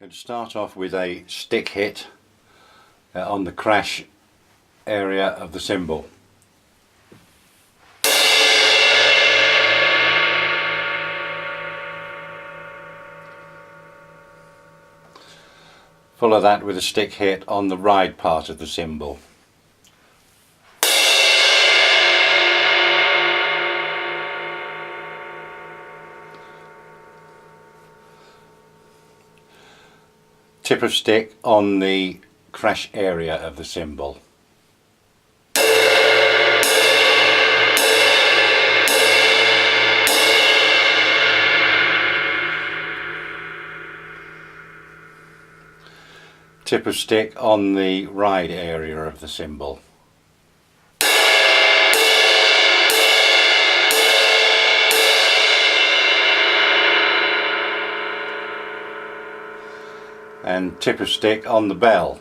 Going to start off with a stick hit on the crash area of the cymbal. Follow that with a stick hit on the ride part of the cymbal. Tip of stick on the crash area of the cymbal. Tip of stick on the ride area of the cymbal. And tip of stick on the bell.